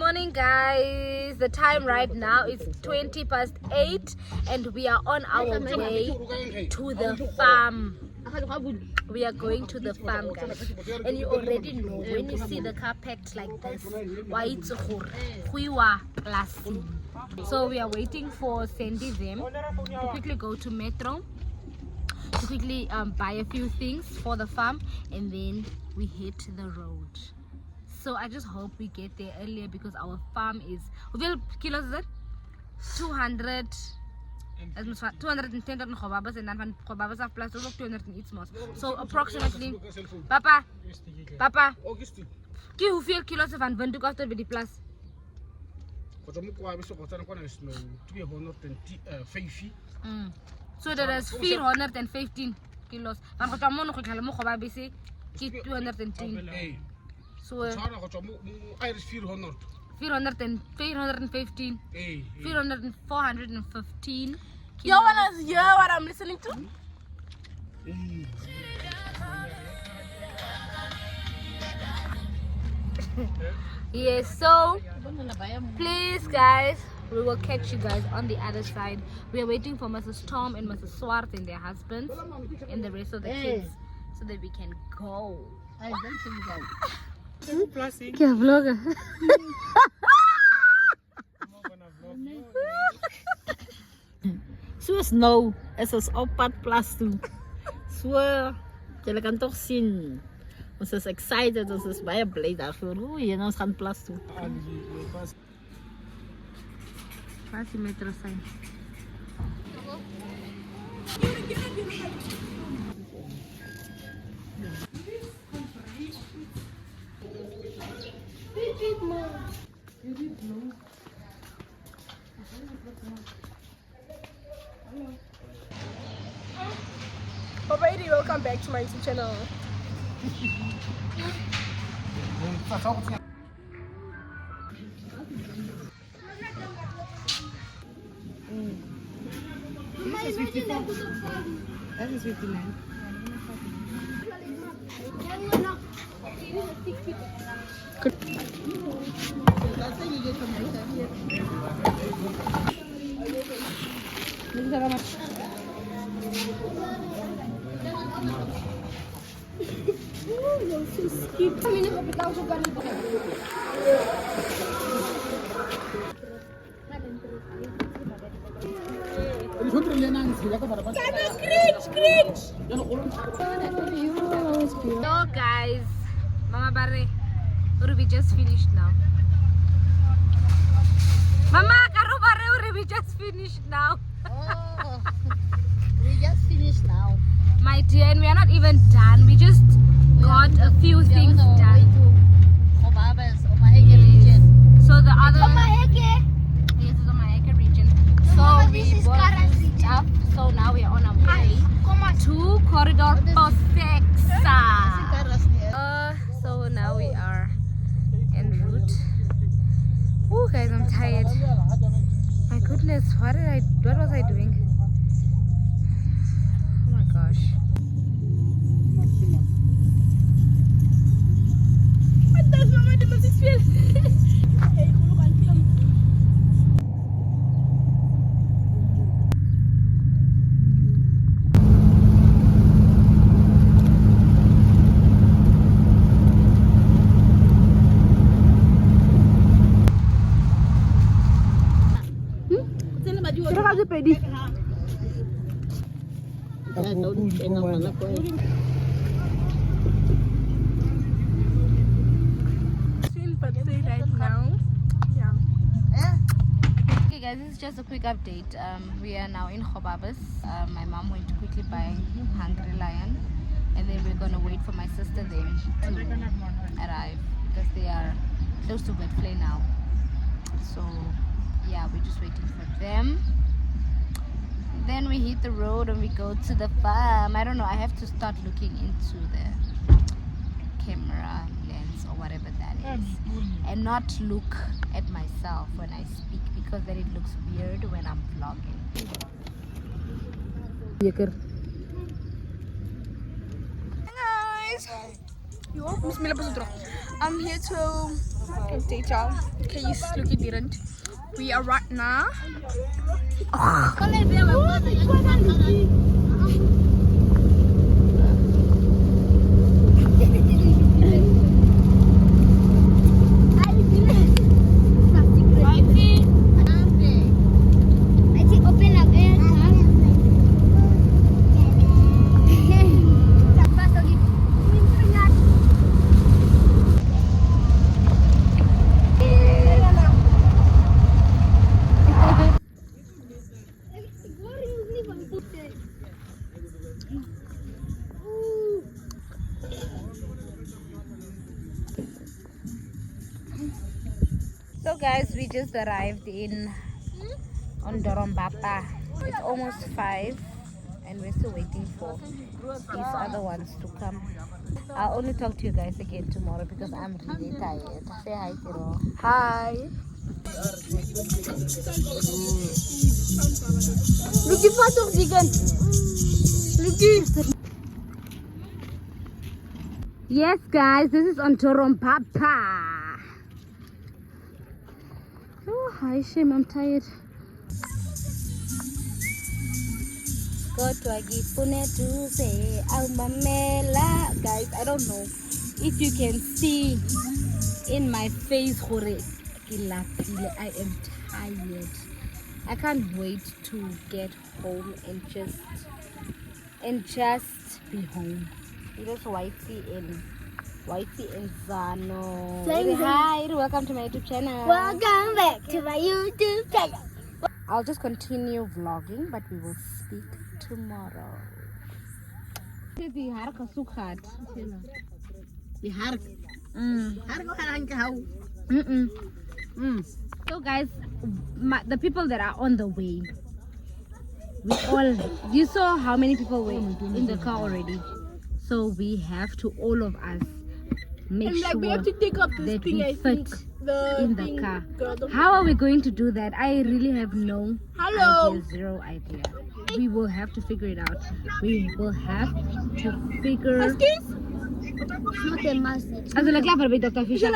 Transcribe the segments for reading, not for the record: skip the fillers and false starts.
morning, guys. The time right now is 8:20 and we are on our way to the farm. We are going to the farm, guys. And you already know, when you see the car packed like this, so we are waiting for Sandy them to quickly go to Metro to quickly buy a few things for the farm, and then we hit the road. So I just hope we get there earlier because our farm is, how many kilos is it? 200. 210 and then Khobabas are plus 200 each more. So approximately, Papa, how many kilos of van to after the plus? So there is 415 kilos. Van Kotamono Khobabisi, 210. So 415 415 You wanna hear what I'm listening to? Yes, so please guys, we will catch you guys on the other side. We are waiting for Mrs. Tom and Mrs. Swart and their husbands and the rest of the kids so that we can go. Kya vlogger? So snow, is ons op pad plaas toe. So, julle kan toch zien. Ons is excited, ons is baie bly daarvoor. Oei, en ons gaan plaas toe. Waar is die metro sign? Papa Eddie, welcome back to my YouTube channel. This is 54. That is 59. So guys, Mama Barre, we just finished now. Mama Karu Barre, we just finished now. Oh, we just finished now. My dear, and we are not even done. We just got a few things done. So the other yes, it's Omaheke region. So we bought stuff. So now we are on our way to Corridor Posexa. So now we are en route. Oh guys, I'm tired. My goodness, what was I doing? Oh my gosh. What does Mama do with this feel? Right now. Yeah. Okay guys, this is just a quick update. We are now in Khobabas. My mom went to quickly buy Hungry Lion, and then we're gonna wait for my sister then to arrive because they are close to Wetflay now. So yeah, we're just waiting for them. Then we hit the road and we go to the farm. I don't know, I have to start looking into the camera lens or whatever that is, and not look at myself when I speak because then it looks weird when I'm vlogging. Guys, I'm here to update y'all. In case Lucky didn't. We are right now. So guys, we just arrived in Ondorombapa. It's almost 5 and we're still waiting for these other ones to come. I'll only talk to you guys again tomorrow because I'm really tired. Say hi, Tiro. Hi. Lucky patok vegan. Lucky. Yes guys, this is Ondorombapa. Oh, hi Shem, I'm tired. Guys, I don't know if you can see in my face, I am tired. I can't wait to get home and just be home. It is Whitey and Zano. Hi, welcome to my YouTube channel. Welcome back to my YouTube channel. I'll just continue vlogging, but we will speak tomorrow. So guys, the people that are on the way, you saw how many people were in the car already. So we have to, all of us, make sure We have to take up this that thing, we I fit think. in the car. How are we going to do that? I really have no idea, zero idea. We will have to figure it out. We will have to figure. It's not a message. Also, la clave by Dr. Fisher.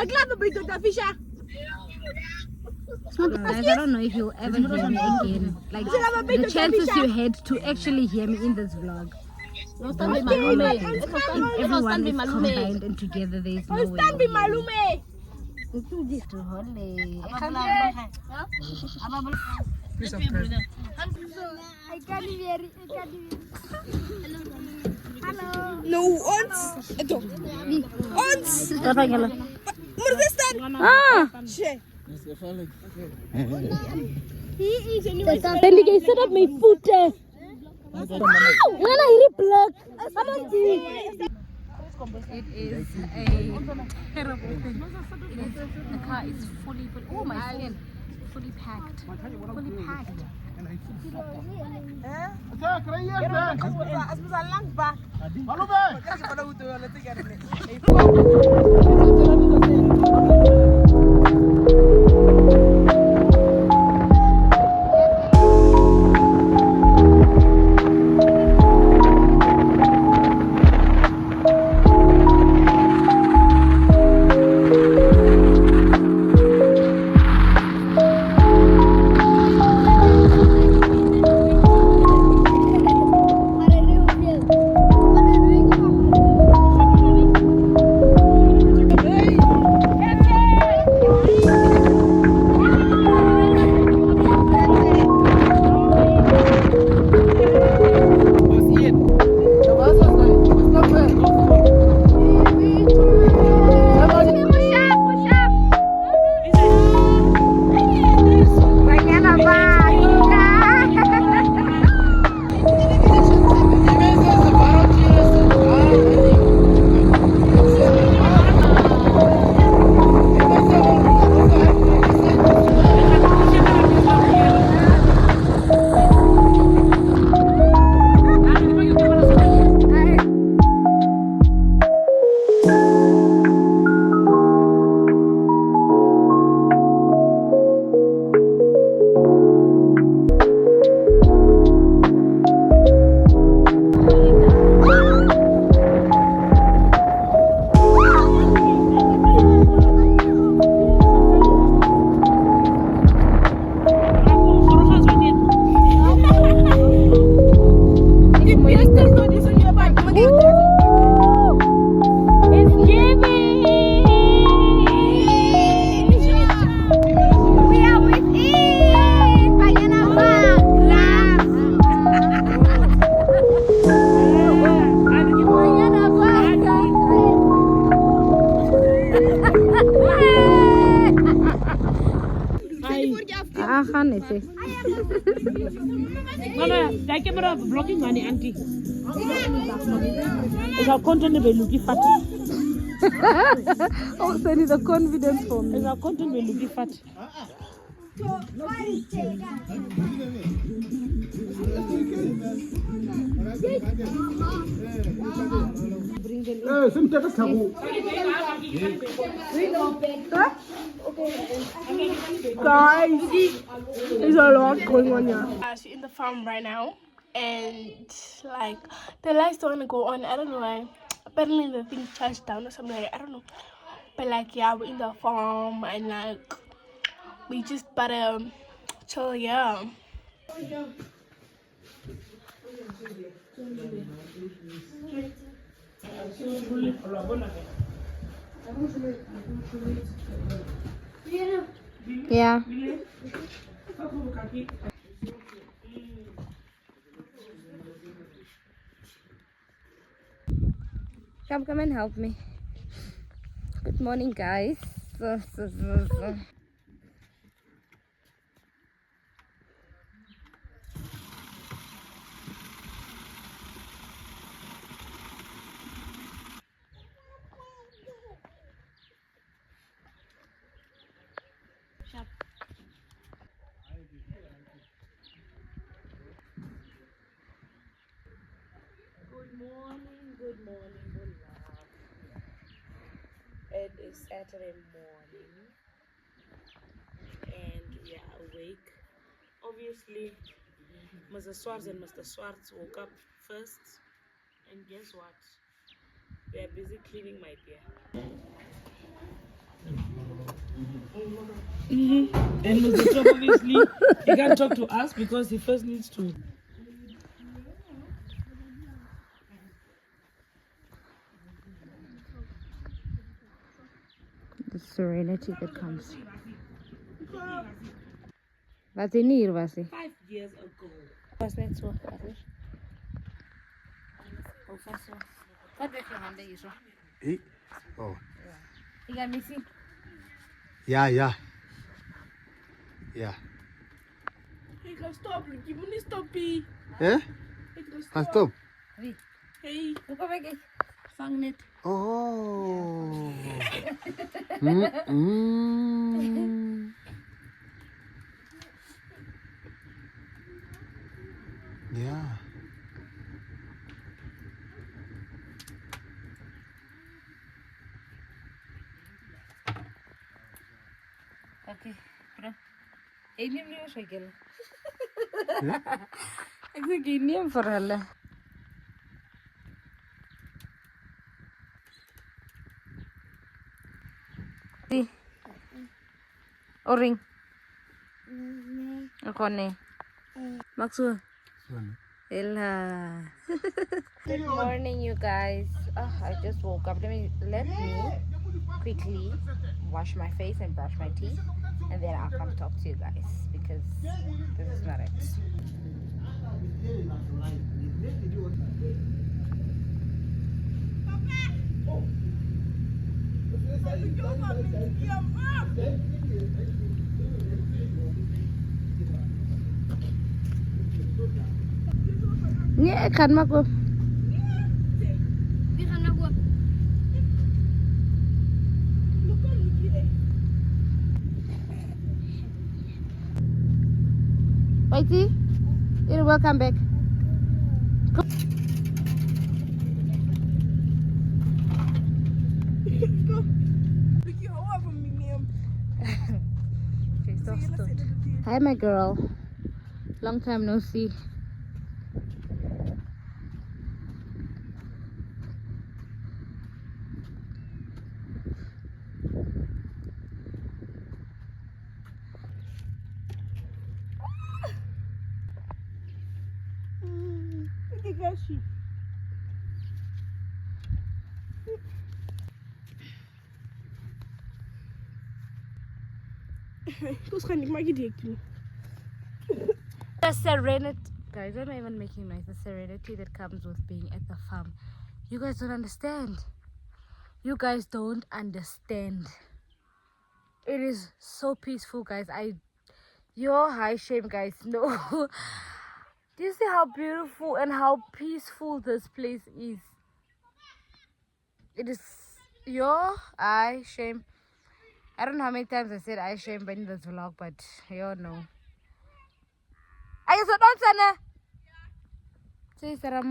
Guys, I don't know if you'll ever hear me again. Like the chances you had to actually hear me in this vlog. If everyone is combined and together, there is no way. No, ons. Ito. Ons. Shit. Set up my foot. It is a terrible thing. The car is fully, oh my skin, fully packed. Fully packed. Ah, gaan het hè. Mana, dah camera blocking mana auntie? Is content be looking fat? Oh, send you the confidence for me. Is content be looking fat? Guys, there's a lot going on here. We're in the farm right now, and like the lights don't want to go on. I don't know why. Apparently the thing charged down or something. I don't know. But like yeah, we're in the farm and like we just better chill. Yeah. Yeah. Come and help me. Good morning, guys. Good morning. It is Saturday morning, and we are awake. Obviously, Mr. Swartz and Mr. Swartz woke up first, and guess what? They are busy cleaning my beer. And Mr. Swartz obviously he can't talk to us because he first needs to. The serenity that comes. Wat is hier was hij? 5 years ago. Was net zo. Hoe was zo? Wat weg je handen hier zo? Oh. Ik ga missie. Ja. Hey, ga stop. Je moet niet stoppen. Hè? Ga stop. Wie? Hey. Hoe kom ik? Vang net. Oh. Ja. Oké, bro. Ik neem niet meer schakelen. Ik zeg, ik neem voor hulle. Die. Oring. Ako ne. Maxu. Ella. Good morning, you guys. I just woke up. Let me quickly wash my face and brush my teeth, and then I'll come talk to you guys because this is not it. Nee, ik ga maar op. We gaan naar boven. Whitey, you're welcome back. Hi, my girl. Long time no see. The serenity, guys, I'm not even making noise. The serenity that comes with being at the farm. You guys don't understand. You guys don't understand. It is so peaceful, guys. Your high shame, guys. No. Do you see how beautiful and how peaceful this place is? It is your high shame. I don't know how many times I said I shame in this vlog, but you all know. I said, don't say, Sarah.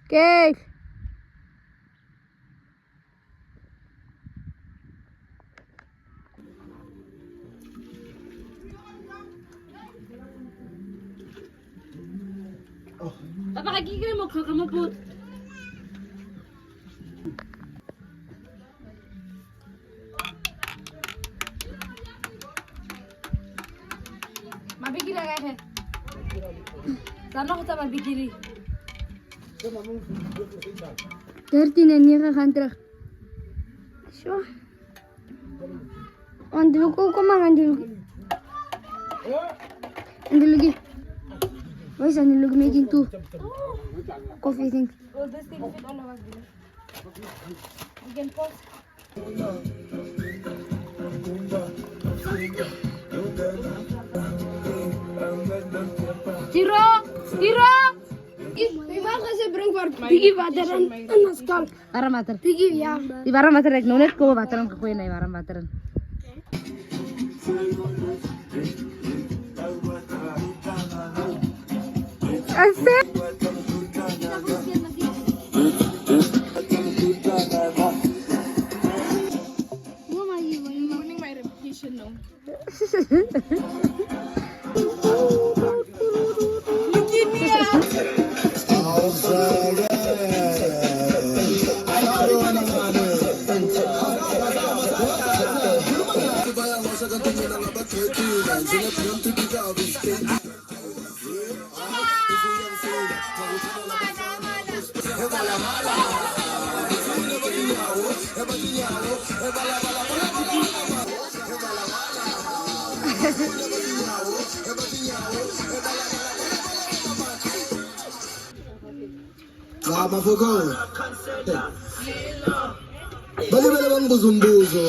Cake. Papa, lagi kira mau kamu put. Mabikiri agak sana kita mabikiri. Dertien en hier gaan terug. Zo. Andulu kom maar andulu. Andulu lagi. Why is andulu making two? Coffee thing. Will this thing fit all of us? We can pause. Tiro! We gaan ze brengen voor Biggie water en mascal. Warm water. Biggie ja. Die warm water ek nou net kom water aan gegooi nee warm water in. Asse. Mama, you Ruining my reputation now. Lama fogão. Bali bali bang buzumbuzo.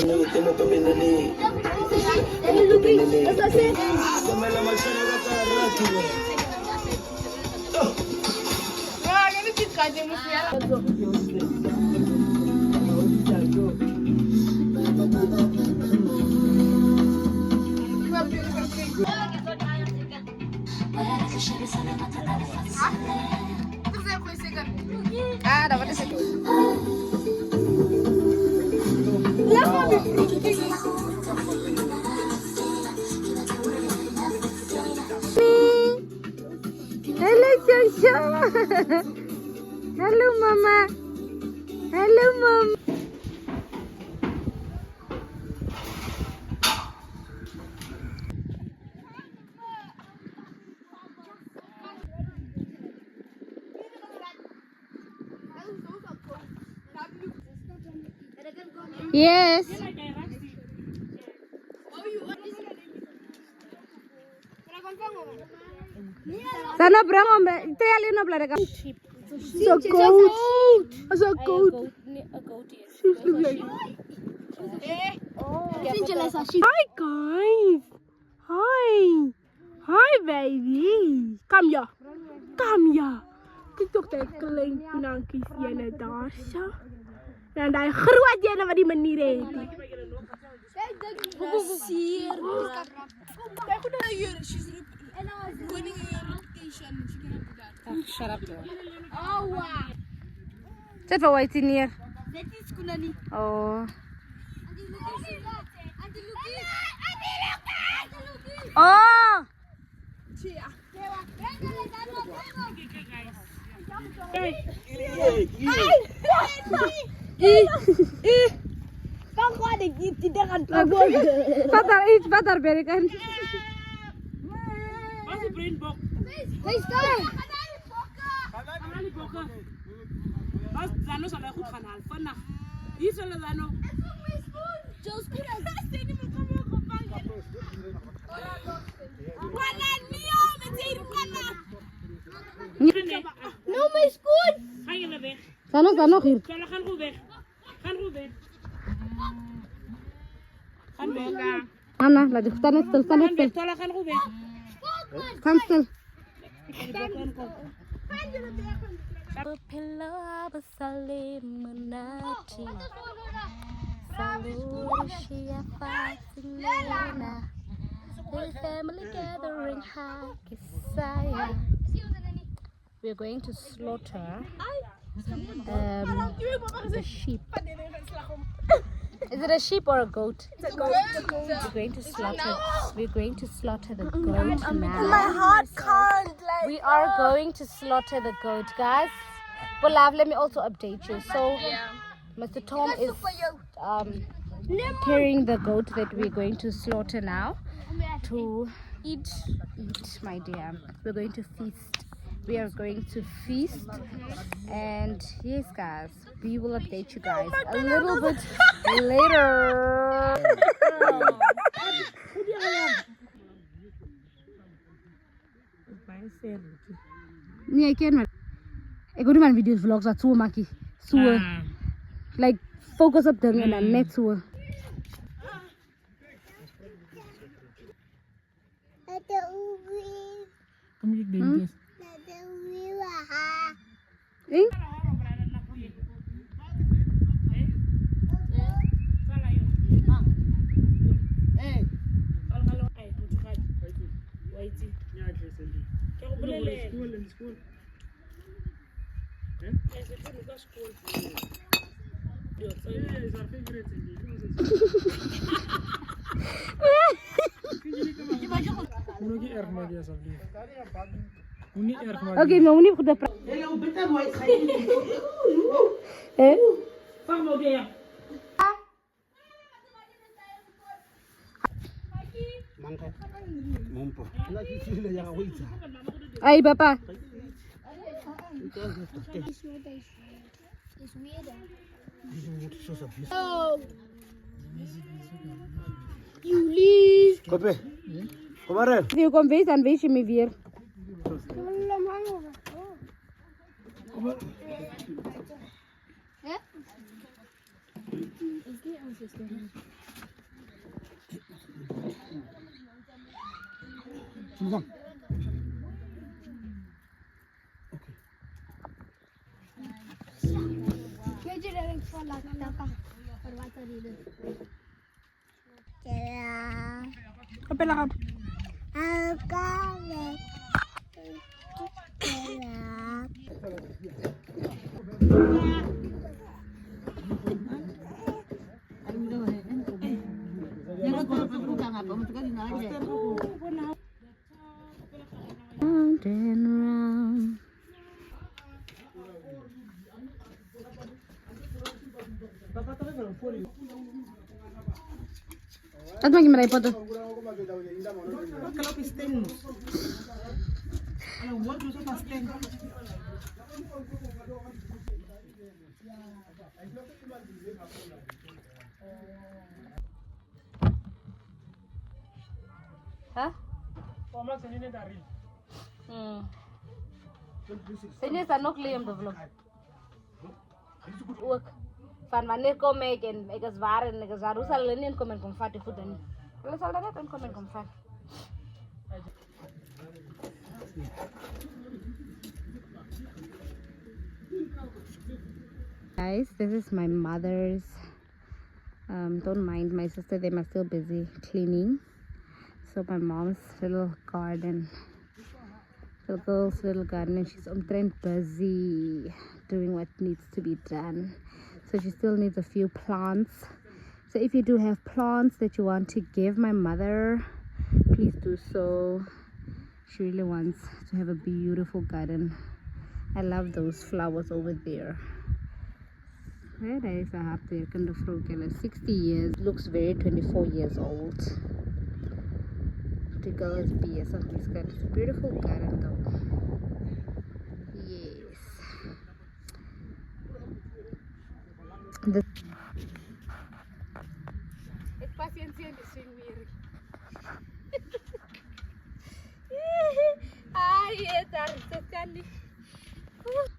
Ah, dapat di situ. Hello, Jojo. Hello, Mama. Hello, Mom. Yes. Sana berang om, itu yang lino belakang. So cold. So cold. Hi guys. Hi. Hi baby. Kom hier. Kom hier. Kyk tog daai klein pinantjies ene daar so. En daai groot ene wat die manier het. Shut up, girl. Zet voor white neer. Oh. Oh. Father berikan. What's the brain box? Kanali boka. Mas zano sala goed gaan halen. Vanaf. Hier zullen zano. No, my school. Ga je naar weg. Sana hier. Sala gaan goed weg. Gaan goed weg. Gaan weg. Anna, lagi stand still. Gaan weg. Sala gaan goed weg. Stand still. We're going to slaughter the sheep. Is it a sheep or a goat? It's a goat. We're going to slaughter the goat now. My heart can't We are going to slaughter the goat, guys. But love, let me also update you. So, Mr. Tom is carrying the goat that we're going to slaughter now to eat, my dear. We're going to feast. We are going to feast, and yes, guys, we will update you guys a little bit later. Nee, ik ken maar. Ik wil niet mijn video's vlogs dat zo maken. Zo. Like focus op dingen en net zo. Kom je dit? Ing? Oké, maar we niet goed praten. Ay, papa. Kope. Kom maar. Je komt wees, dan wees je me weer. Apa lang? Round and round. At mo gimana ipoto? Hah? Sini sanok liam de vlog. Ook van wanneer kom ik en ik is waar en ik is waar. Hoe zal er niet komen kom vat goed dan? Hulle sal dan net komen kom vat. Guys, this is my mother's. Don't mind my sister, they are still busy cleaning. So my mom's little garden, little girl's little garden, and she's busy doing what needs to be done. So she still needs a few plants. So if you do have plants that you want to give my mother, please do so. She really wants to have a beautiful garden. I love those flowers over there. There is a hap there, kind of 60 years. Looks very 24 years old. The girl is BS on this garden. It's a beautiful garden though. Yes. The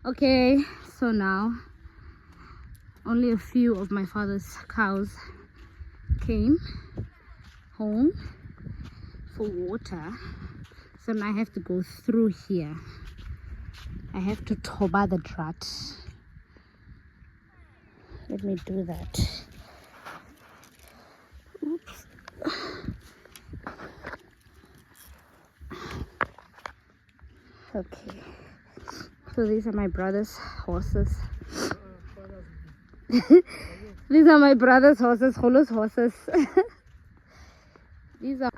okay, so now only a few of my father's cows came home for water, so now I have to go through here. I have to toba the drat. Let me do that. Oops. Okay, so these are my brother's horses. These are my brother's horses, Holo's horses. These are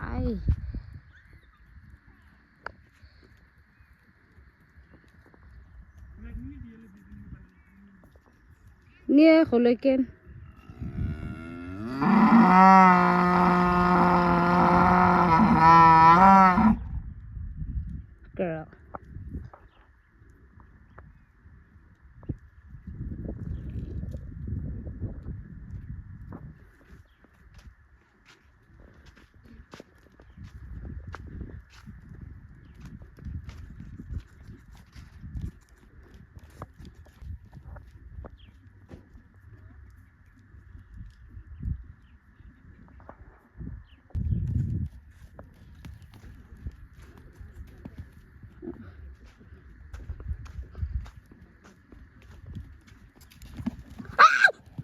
near Holoken. Girl.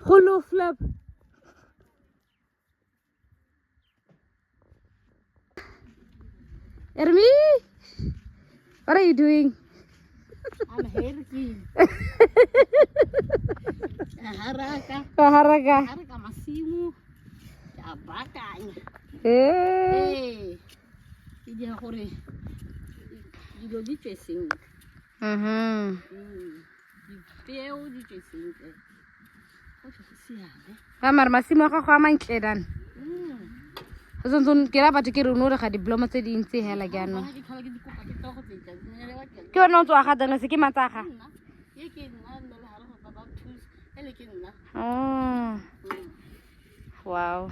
Holo flip. Ermi, what are you doing? I'm herki. Haraka. Haraka. Haraka masimu. Abakanya. Eh. Ija hore. Ilo di chasing. Teo di chasing. Kamar masimo ka go amantle dan. Zonzon ke ra batho ke re no re ga diploma tse dintsi hela jaanong. Ke wena o tswa ga dana se ke matsaga. Oh. Wow.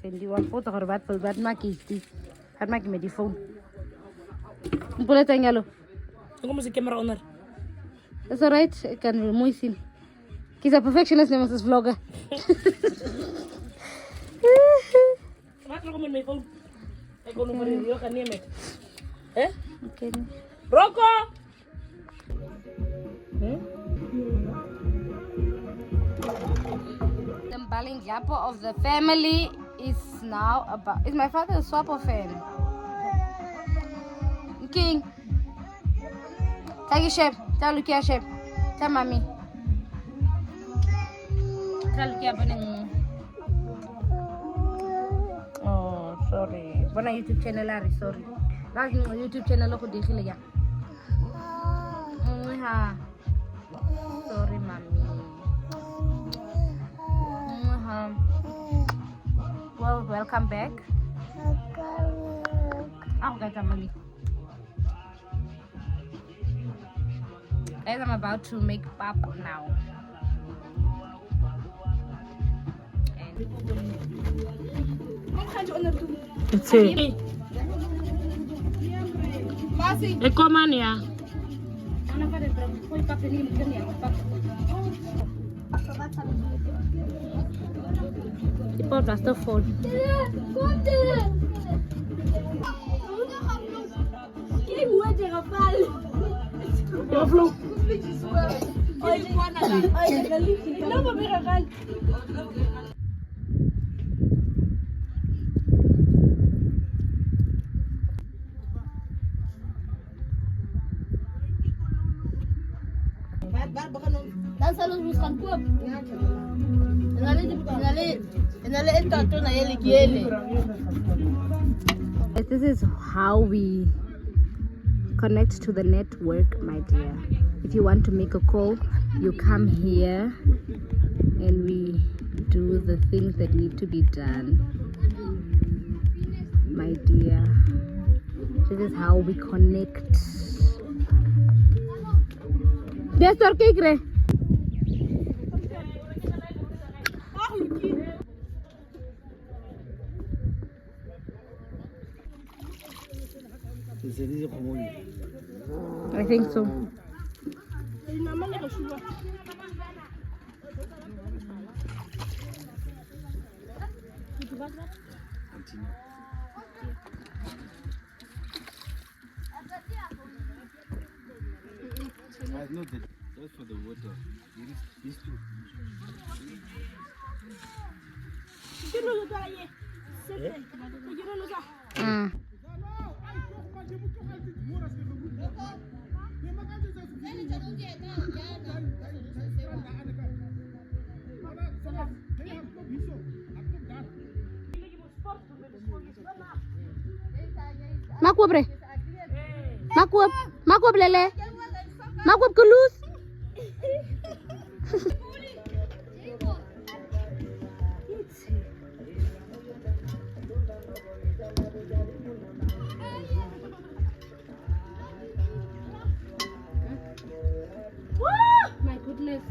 Sendi one foto gore bat makiti. Hat maki me di phone. Mpole tengalo. Como se camera owner? That's alright. I can remove him. He's a perfectionist name as vlogger. Wat nog met my phone? Ek kon nog vir jou kan neem het. Hè? Okay. Rocco! The Mbalingyapo of the family is now about. Is my father a Swapo fan? King. Tagi Shep. Tell Lukia Shep. Tell Mommy. Tell Lukia Baning. Oh, sorry. Bona YouTube channel are sorry. That's YouTube channel ko dikhile ya. Sorry, Mommy. Well, welcome back. Okay, Mommy. Guys, I'm about to make pap now. It's it. E come ne ya? The pot was still full. That's salos buscan cuop. Enale el tato na yele kiele. This is how we connect to the network, my dear. If you want to make a call, you come here and we do the things that need to be done, my dear. This is how we connect. There's our cake, Ray. I think so. No, that's for the water. These two. Makwab re. Makwab lele. Makwab kulus. My goodness.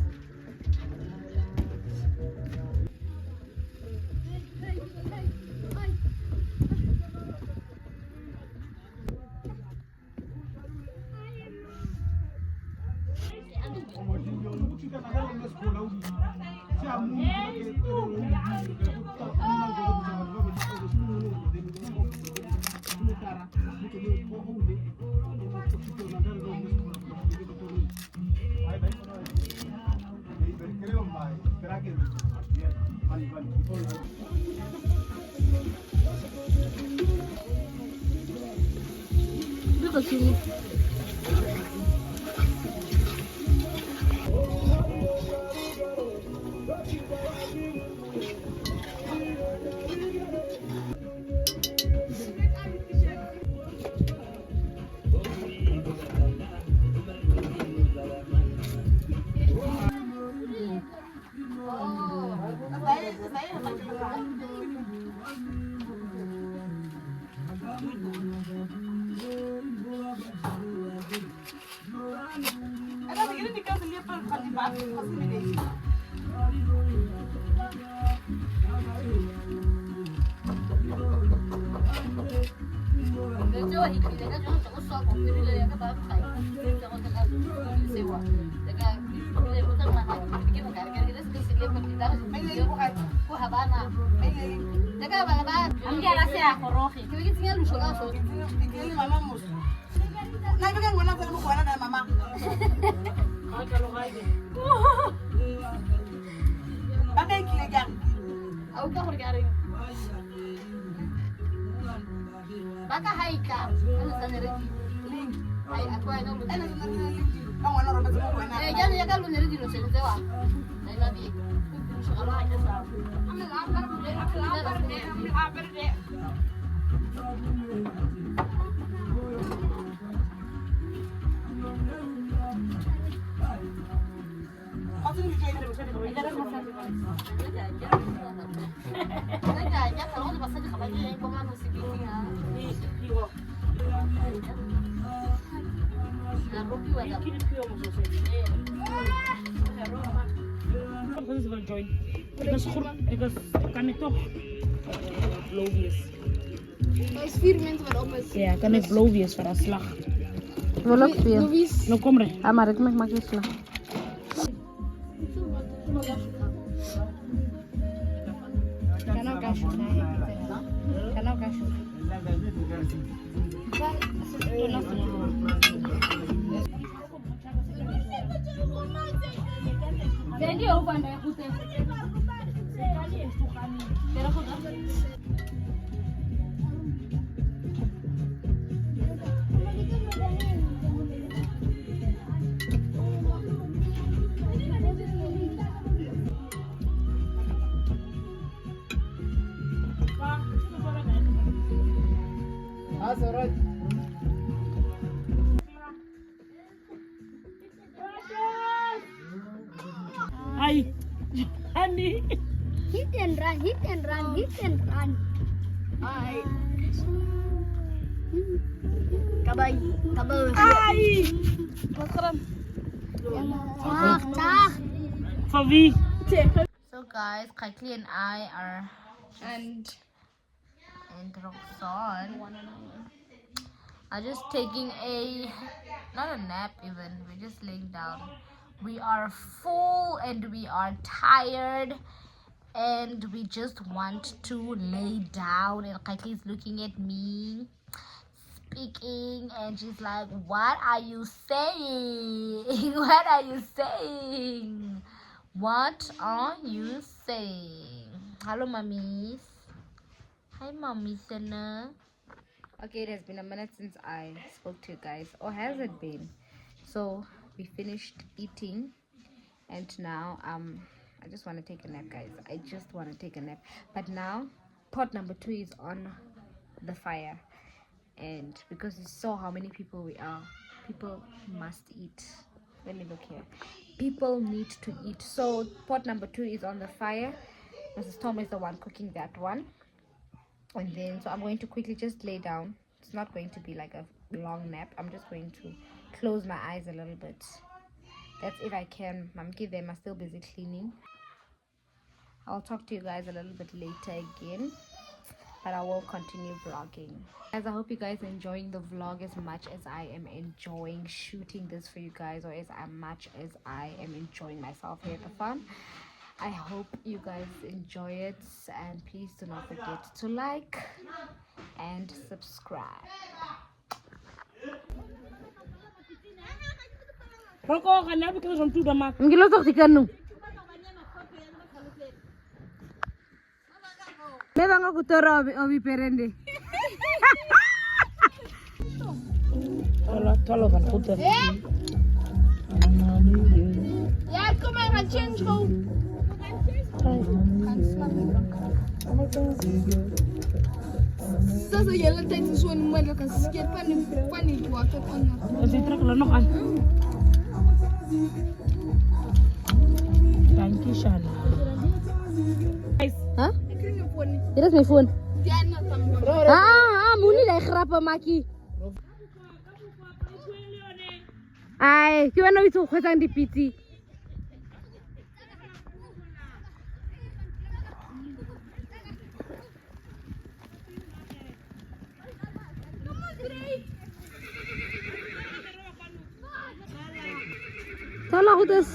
Baka haika. Ano sa niregi? Ay, ako ay nung lugar. Eh, yan yung kalu niregi lo siya sewa. Ay, labi. Because it's join. Because kan ik toch blauw wees. Er is 4 mensen wat op is. Ja, kan ik blauw wees voor een slag. Wil ook veel. Louise. Nou kom er. Ah, maar ik mag je slag. Kan ook kasje. Kan ook kasje. Vendi au banda ya kute. Pero joder. Hi, honey. Hit and run, hit and run, hit and run. Hi. Kabay, kabay. Hi. Tag. For me. So guys, Kakli and I are And Roxanne are just taking not a nap even, we're just laying down. We are full and we are tired and we just want to lay down, and Kakli is looking at me speaking and she's like, what are you saying? What are you saying? What are you saying? Hello mummies. Hi mommy Sana. Okay, it has been a minute since I spoke to you guys, or has it been? So we finished eating and now I just want to take a nap, guys. I just want to take a nap. But now pot number 2 is on the fire, and because you saw how many people we are, people must eat. Let me look here. People need to eat. So pot number 2 is on the fire. Mrs. Tom is the one cooking that one. And then so I'm going to quickly just lay down. It's not going to be like a long nap. I'm just going to close my eyes a little bit. That's if I can. Mamki, them are still busy cleaning. I'll talk to you guys a little bit later again, but I will continue vlogging. Guys, I hope you guys are enjoying the vlog as much as I am enjoying shooting this for you guys, or as much as I am enjoying myself here at the farm. I hope you guys enjoy it, and please do not forget to like and subscribe. Roko kana because on to the mark. Ngilo sok tikanu. Meba ngakutoro obi perende. Tolo van goed. yeah, come on, I change home. Sasa yela tyd so 'n moeilik as skep van die water aan. As jy trek hulle nog aan. Dankie Shana. Huh? Ek kry 'n foon. Dit is my phone. Diana tam. Moenie daai grappe maakie. Ai, jy nou iets gesang die piti. Tala goed is.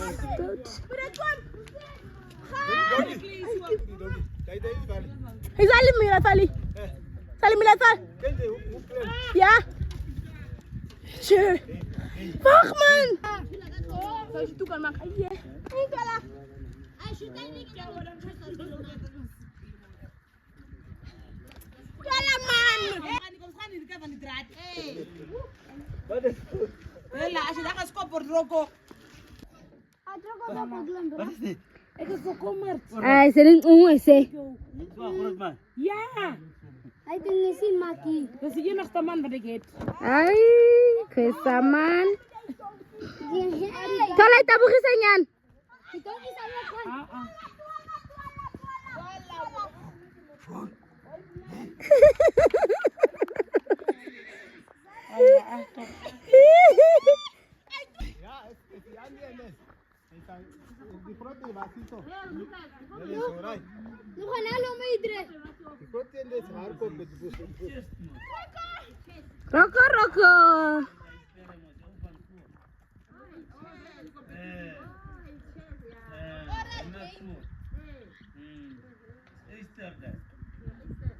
Hey, Salim mira Sali. Salim mira Sal. Ja. Sure. Wag man. Zou je toe kan maken? Ja. Kala man. Ai, sering sê. Ja. Ay, tingisin maki. Dis jy nog te man wat ek het. Ai, kesaman. Tala tabu gisanyan. Ikaw isa mo kan. Lu kanalo mo idre. Roko roko.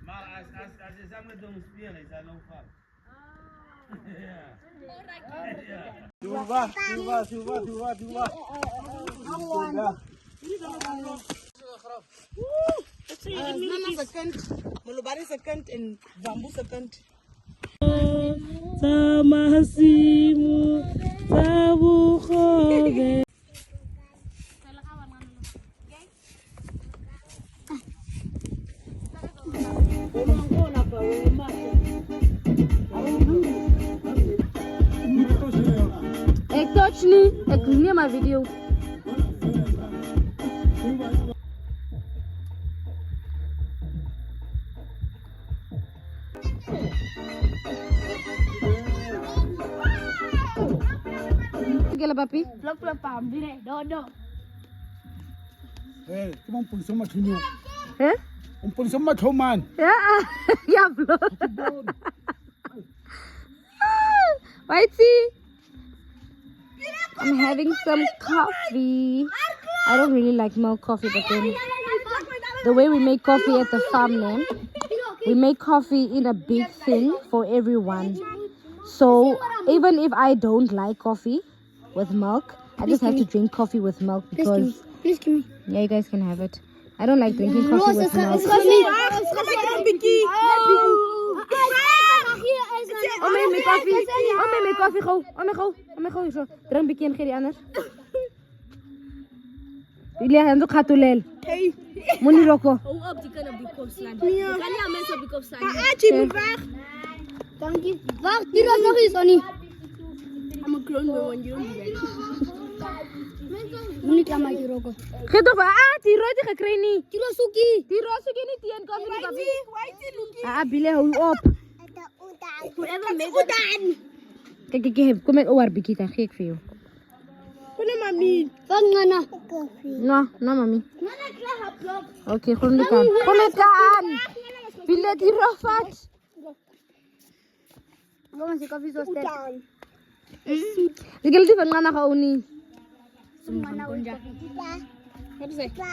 Maar als je samen met ons spelen, is dat nog vaak. Mama second, Mulubari second and Bamboo second. Samasimu Sabukhove. Shni, ek near my video. Gela papi. Plop plop pambire. Do. Eh, come on, put so much in you. Eh? Put so much home, man. Yeah, yeah, bro. Whitey, I'm having some coffee. I don't really like milk coffee, but then the way we make coffee at the farm name, we make coffee in a big thing for everyone. So even if I don't like coffee with milk, I just have to drink coffee with milk because Please give me. Yeah, you guys can have it. I don't like drinking coffee with milk. Mijn koffie. Mijn koffie, go. Mijn go. Zo. Drink bietjie en gee die ander. Jullie gaan ook gatulel. Moenie roko. Hoe op die kan op die kop slaan. Je kan niet aan mensen op die kop slaan. Dank je. Wacht, die was nog iets, Annie. I'm a clone one, you don't do that. Moenie klaar maken, roko. Geet toch die rode gekry nie. Die rosuki. Die rosuki nie teen koffie nie, papi. Whitey, Bile hou op. whoever made it. Kijk, ik heb. Kom met oor bietjie, dan gee ek vir jou. Put him on me. Wat ngana? No, mami. Okay, gewoon die kant. Bile die rofat. Kom ons, die koffie zo sterk. Ek wil die van ngana gehou nie.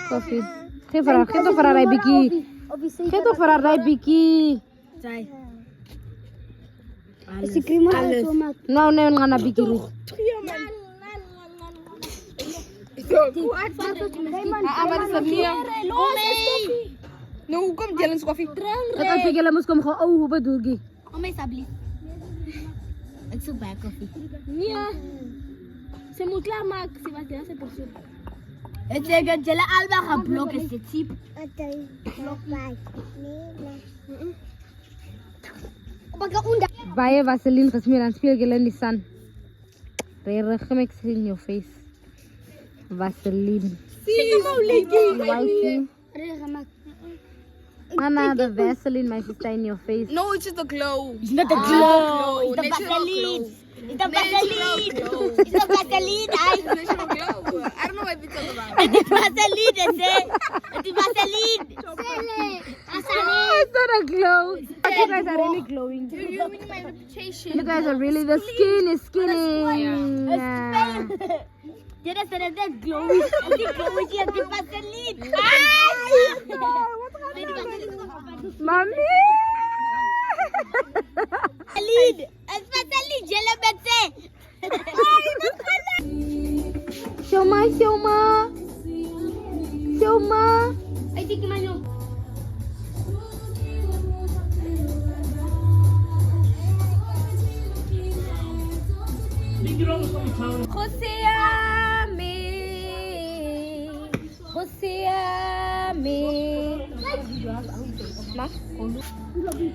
Koffie. Geef toch vir haar bietjie. Geef toch vir haar bietjie. Is die cream al zo maak? Nou, nee, ngana bietjie roeg. Maar is dat niet? Nou, hoe komt Jellen's koffie? Ek het vir julle moes kom gehou, hoe bedoel jy? Om mij alsjeblieft. Ik zoek bij koffie. Nee. Ze moet klaarmaken. Ze was de eerste persoon. Het is dat jullie allemaal gaan blokken, is het type. Baie Vaseline gesmeer en speel julle in die sun. Regtig mix in your face. Vaseline. Wifey. Nana, the Vaseline, my sister, in your face. No, it's just the glow. It's not the glow. It's the Natural Vaseline. glow. It's the Vaseline. It's the Vaseline. Natural glow. I don't know what you're talking about. It's Vaseline, they say. It's Vaseline. Oh, it's not a glow. But you guys are really glowing. You're ruining my reputation. You guys are really, the skin is skinning. Yeah. Dit is dat glowy. Die glowy die het Vaseline. Mami! Vaseline. Het Vaseline, jelly betse. Shoma. Ay, tignan man yung.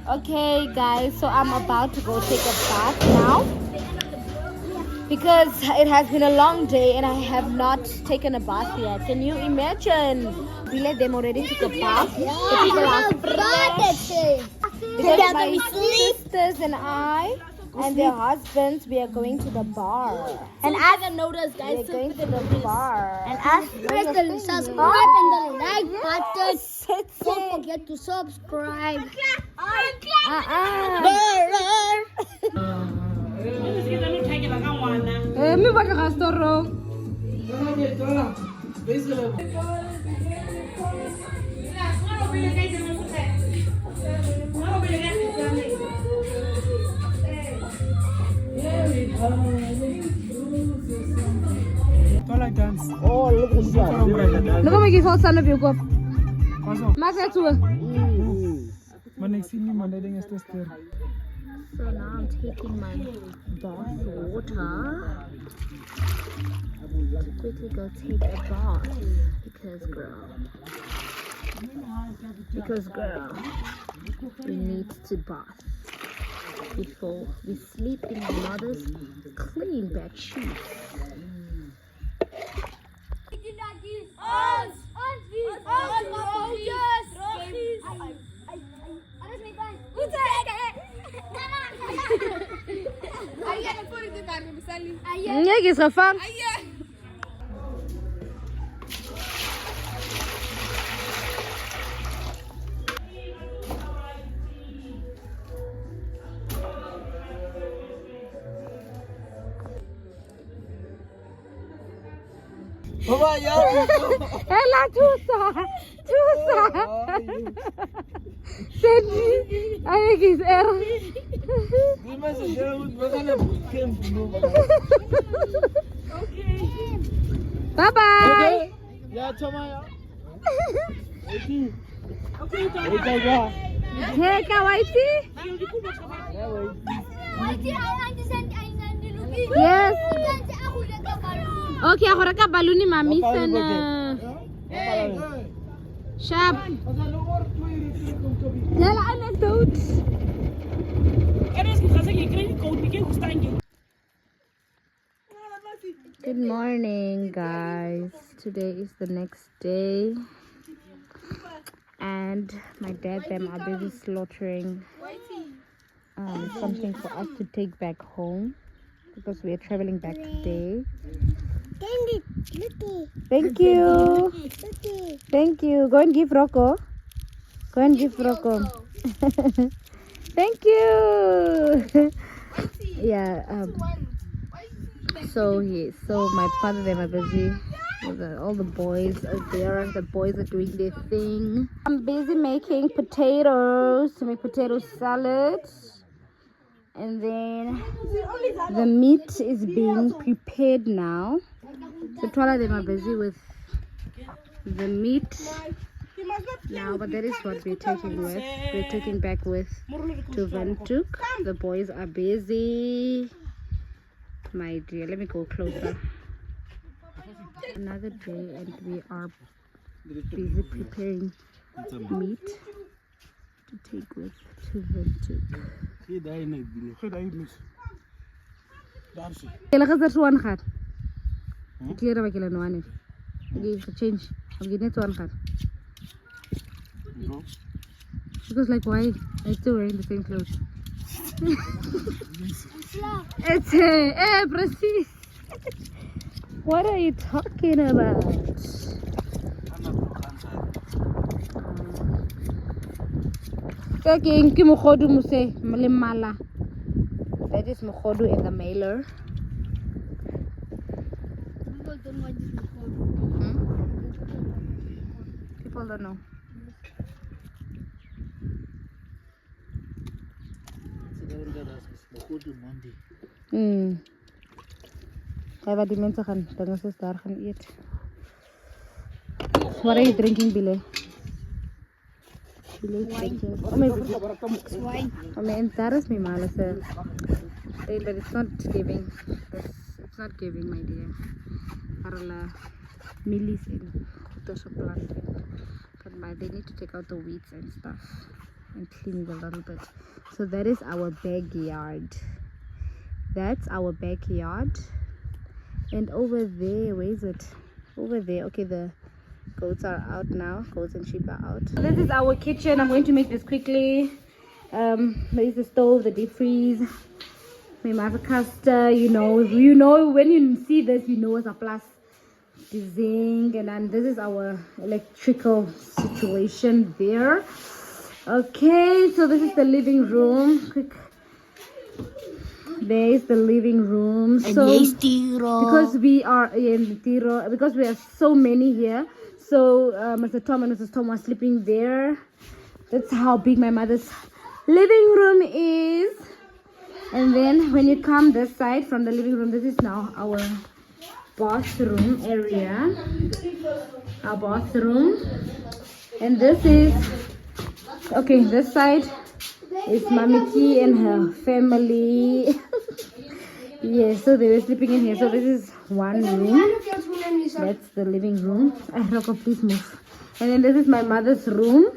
Okay guys, so I'm about to go take a bath now because it has been a long day and I have not taken a bath yet. Can you imagine? We let them already take a bath. The people are fresh. Because my sisters and I and their husbands, we are going to the bar. And I can notice, guys. We're going to the bar. And as press the subscribe and the like button. Don't forget to subscribe. Me va a gastar. Toilet dance. Look at me give out son of your cup. Pas op. Maak het toe. Maar ik zie niemand, ik denk het is ster. So now I'm taking my bath water to quickly go take a bath because girl, we need to bath. before we sleep in our mother's clean bed sheets. Ngeke isafana. Ela tusa. Senti, aí que era. Bye bye. Yeah, Tomaya. Hey, Kawaiti. Yes. Okay, ako reka baluni mami sana. Sharp. Yala anecdote. Good morning, guys. Today is the next day, and my dad them are busy slaughtering something for us to take back home because we are traveling back today. Thank you. Thank you. Go and give Rocco. Go and give Rocco. Thank you. Yeah. So my father them are busy with all the boys out there. The boys are doing their thing. I'm busy making potatoes to make potato salad. And then the meat is being prepared now. So Twala them are busy with the meat now, but that is what we're taking with. We're taking back with to Windhoek. The boys are busy. My dear, let me go closer. Another day, and we are busy preparing meat to take with to Windhoek. Change. I'm getting it one card. Because like why? I'm still wearing the same clothes. It's precis. What are you talking about? That is mukhodu in the mailer. People don't know. What are you drinking, Bile? Bile is drinking. Wine. Embarrass me, Malasa. But it's not giving. It's not giving, my dear. Parla millis in Kutosha planting. But they need to take out the weeds and stuff and clean it a little bit. So that is our backyard. That's our backyard. And over there, where is it? Over there. Okay, the goats are out now. Goats and sheep are out. So this is our kitchen. I'm going to make this quickly. There is the stove, the deep freeze. My mother caster, you know when you see this, you know it's a plus zinc. And then this is our electrical situation there. Okay, so this is the living room. Quick. There is the living room. So because we are because we are so many here, so Mr. Tom and Mrs. Tom are sleeping there. That's how big my mother's living room is. And then when you come this side from the living room, this is now our bathroom area. Our bathroom. And this is okay, this side is Mami T and her family. Yes, so they were sleeping in here. So this is one room. That's the living room. Rocco, please move. And then this is my mother's room.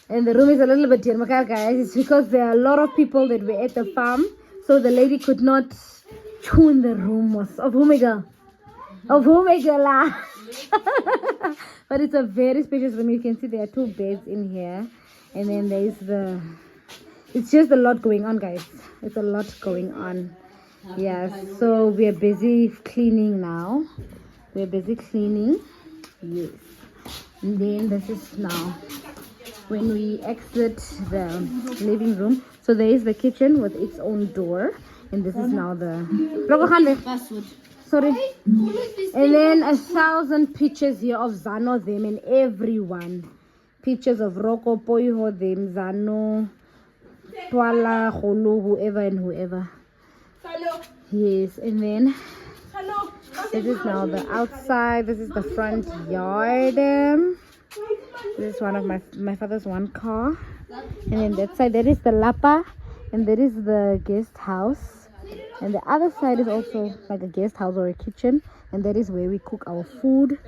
And the room is a little bit here, guys. It's because there are a lot of people that were at the farm. So the lady could not tune the room of Omega. Of Omega la. But it's a very spacious room. You can see there are 2 beds in here. And then there is it's just a lot going on, guys. It's a lot going on. Yeah, so we are busy cleaning now. We're busy cleaning. Yes. And then this is now when we exit the living room. So there is the kitchen with its own door. And this is now the... Sorry. And then 1,000 pictures here of Zano, them, and everyone. Pictures of Roko, Poiho, them, Zano, Twala, Holo, whoever and whoever. Yes, and then this is now the outside. This is the front yard. This is one of my father's one car. And then that side, there is the Lapa. And there is the guest house. And the other side is also like a guest house or a kitchen. And that is where we cook our food.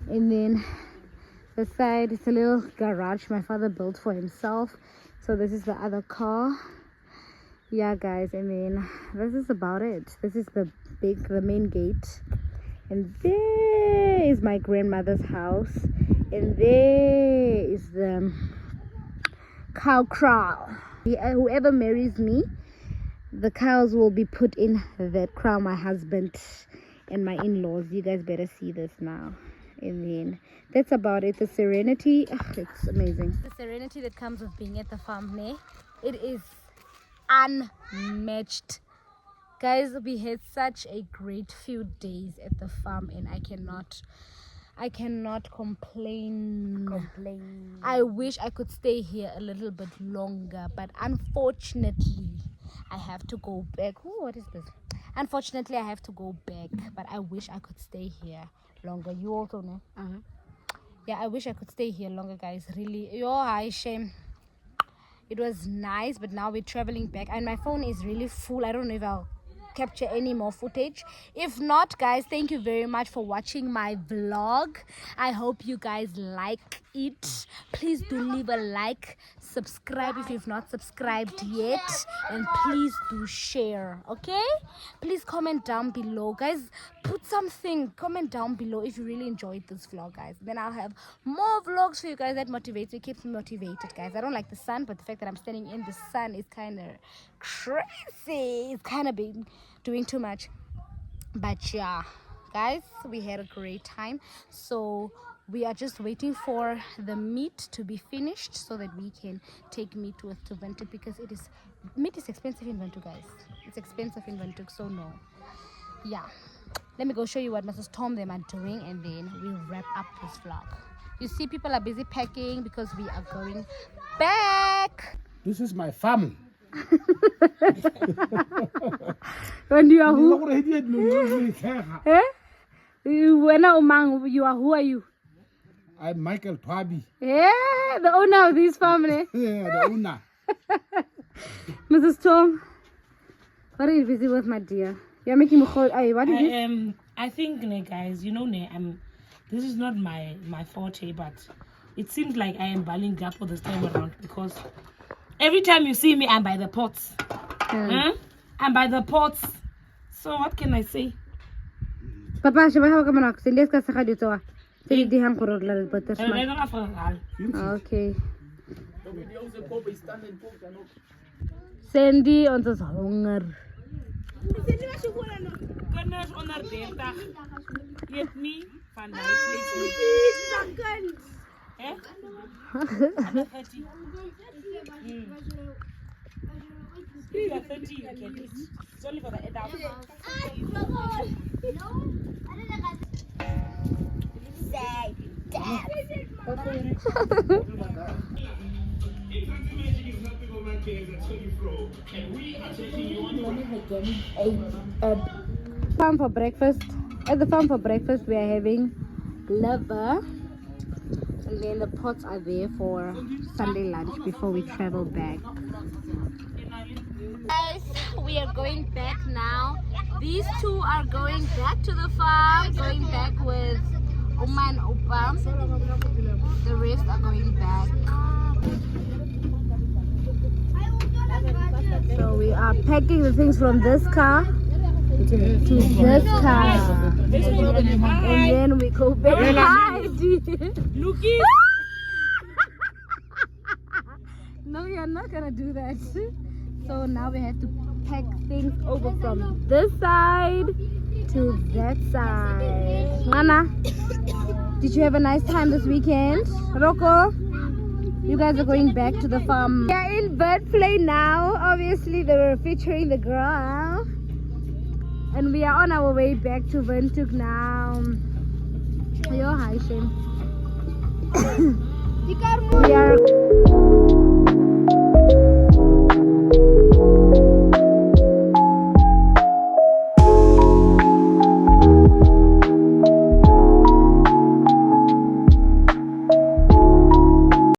And then the side is a little garage my father built for himself. So this is the other car. Yeah, guys, and then this is about it. This is the main gate. And there is my grandmother's house. And there is the cow kraal. Whoever marries me, the cows will be put in that kraal. My husband and my in-laws. You guys better see this now. And then that's about it. The serenity, it's amazing. The serenity that comes with being at the farm, it is unmatched. Guys, we had such a great few days at the farm, and I cannot complain. I wish I could stay here a little bit longer, but unfortunately I have to go back. What is this? Unfortunately I have to go back, but I wish I could stay here longer. You also know? Yeah, I wish I could stay here longer, guys. Really, hi, shame. It was nice, but now we're traveling back and my phone is really full. I don't know if I'll capture any more footage. If not, guys, thank you very much for watching my vlog. I hope you guys like it. Please do leave a like, subscribe if you've not subscribed yet, and please do share. Okay, please comment down below, guys. Put something, comment down below if you really enjoyed this vlog, guys. Then I'll have more vlogs for you guys. That motivates me, keeps me motivated, guys. I don't like the sun, but the fact that I'm standing in the sun is kind of crazy. It's kind of been doing too much, but yeah, guys, we had a great time. So we are just waiting for the meat to be finished so that we can take meat to Windhoek, because meat is expensive in Windhoek, guys. It's expensive in Windhoek, so no. Yeah, let me go show you what Mrs. Tom them are doing, and then we'll wrap up this vlog. You see, people are busy packing because we are going back. This is my farm. When you are who? You are who are you? I'm Michael Twabi. Yeah, the owner of this family. Yeah, the owner. Mrs. Tom, what are you busy with, my dear? You're making me cold. What is this? I think, guys, you know, this is not my forte, but it seems like I am balling Gapo this time around, because every time you see me, I'm by the pots. I'm by the pots. So what can I say? Papa, okay. Sandy on the hunger. You are 30, you can eat. It's only for the adults. Farm for breakfast. At the farm for breakfast, we are having liver, and then the pots are there for Sunday lunch before we travel back. Guys, we are going back now. These two are going back to the farm, going back with Uma and Opa. The rest are going back. So we are packing the things from this car to this car. And then we go back. Hi, Looky. No, you're not gonna do that. So now we have to pack things over from this side to that side. Mana, did you have a nice time this weekend? Rocco, you guys are going back to the farm. We are in bird play now. Obviously, they were featuring the girl. And we are on our way back to Windhoek now. Yo, hi, Shane. We